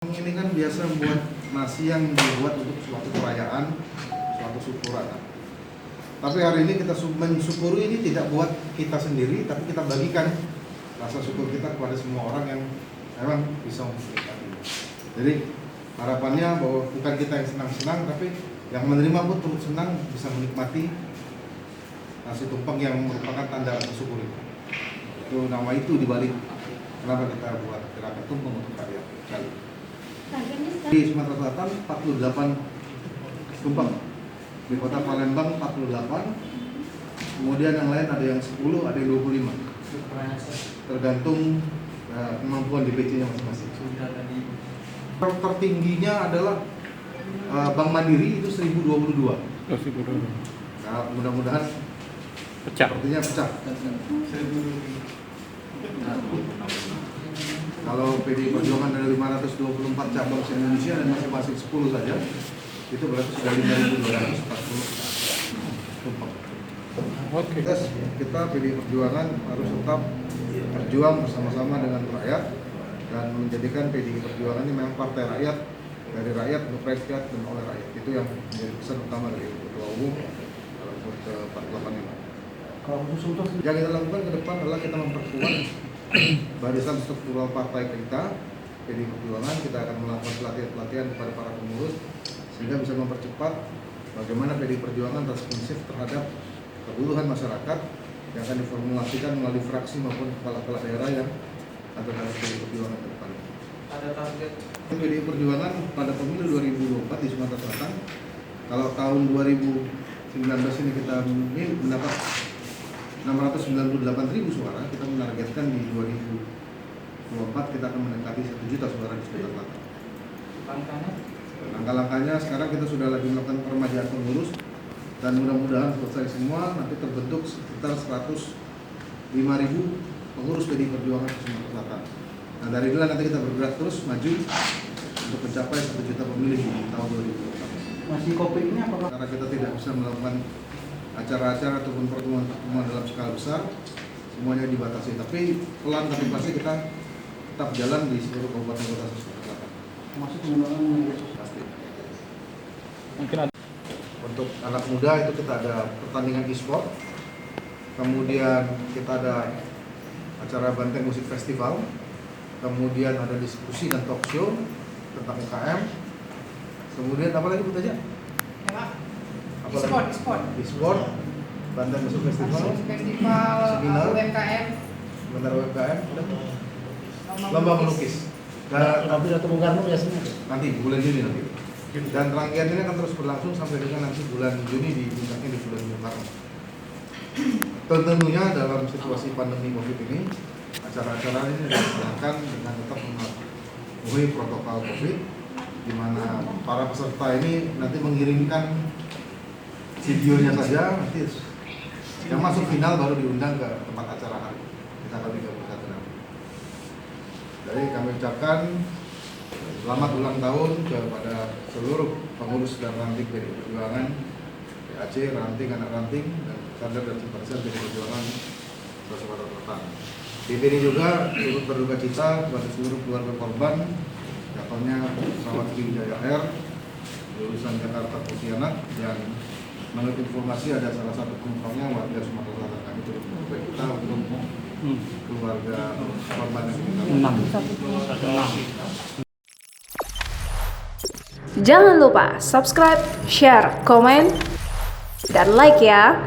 Ini kan biasa membuat nasi yang dibuat untuk suatu perayaan, suatu syukuran. Tapi hari ini kita mensyukuri ini tidak buat kita sendiri, tapi kita bagikan rasa syukur kita kepada semua orang yang memang bisa menikmati. Jadi harapannya bahwa bukan kita yang senang-senang, tapi yang menerima pun turut senang bisa menikmati nasi tumpeng yang merupakan tanda rasa syukur itu. Itu nama itu dibalik kenapa kita buat gerakan tumpeng untuk rakyat. Di Sumatera Selatan 48 tumpeng, di kota Palembang 48, kemudian yang lain ada yang 10, ada yang 25, tergantung kemampuan DPC-nya masing-masing. Tertingginya adalah Bank Mandiri itu 1022. Nah, mudah-mudahan pecah. Artinya pecah. Kalau PDI Perjuangan dari 524 cabang se-Indonesia dan masing-masing 10 saja, itu berarti sudah 5.240 tumpeng. Oke. Kita PDI Perjuangan harus tetap berjuang bersama-sama dengan rakyat dan menjadikan PDI Perjuangan ini memang partai rakyat, dari rakyat untuk rakyat dan oleh rakyat. Itu yang menjadi pesan utama dari Ketua Umum dalam ke 48 ini. Kalau khusus yang kita lakukan ke depan adalah kita memperkuat barisan struktural partai kita, PDI Perjuangan. Kita akan melakukan pelatihan-pelatihan kepada para pengurus sehingga bisa mempercepat bagaimana PDI Perjuangan responsif terhadap kebutuhan masyarakat yang akan diformulasikan melalui fraksi maupun kepala-kepala daerah yang ada dalam PDI Perjuangan ke depan. Ada target PDI Perjuangan pada pemilu 2024 di Sumatera Selatan. Kalau tahun 2019 ini kita mendapat 698.000 suara, kita menargetkan di 2024 kita akan mendekati 1 juta suara di Sumatera Selatan. Langkah-langkahnya sekarang kita sudah lagi melakukan peremajaan pengurus dan mudah-mudahan selesai semua, nanti terbentuk sekitar 105.000 pengurus PDI Perjuangan di Sumatera Selatan. Nah dari itulah nanti kita bergerak terus maju untuk mencapai 1 juta pemilih di tahun 2024. Masih COVID ini apakah? Karena kita tidak bisa melakukan acara-acara ataupun pertemuan dalam skala besar, semuanya dibatasi. Tapi pelan tapi pasti kita tetap jalan di seluruh kabupaten kota Sumatera Selatan. Masuk menggunakan Pasti. Mungkin ada. Untuk anak muda itu kita ada pertandingan e-sport, kemudian kita ada acara Banteng Musik Festival, kemudian ada diskusi dan talk show tentang UKM, kemudian apa lagi Bu Taja? E-sport, Banteng Musik Festival, seminar, UMKM, seminar UMKM, lomba melukis. Dan atau Bung Karno biasanya nanti bulan Juni nanti. Dan rangkaian ini akan terus berlangsung sampai dengan nanti bulan Juni di puncaknya di bulan Maret. Tentunya dalam situasi pandemi COVID ini, acara-acara ini dilaksanakan dengan tetap mematuhi protokol COVID, di mana para peserta ini nanti mengirimkan videonya saja, nanti yang masuk final baru diundang ke tempat acara hari tanggal 31 nanti. Jadi kami ucapkan selamat ulang tahun kepada seluruh pengurus dan ranting PDI Perjuangan, PAC, ranting, anak ranting, dan kader dan simpatisan PDI Perjuangan Sumatera Selatan. Di sini juga turut berduka cita kepada seluruh keluarga korban jatuhnya pesawat Sriwijaya Air jurusan Jakarta Pontianak yang menurut informasi ada salah satu penumpangnya warga Sumatera Selatan. Kami turut berduka cita untuk keluarga korban yang meninggal. Jangan lupa subscribe, share, komen, dan like ya.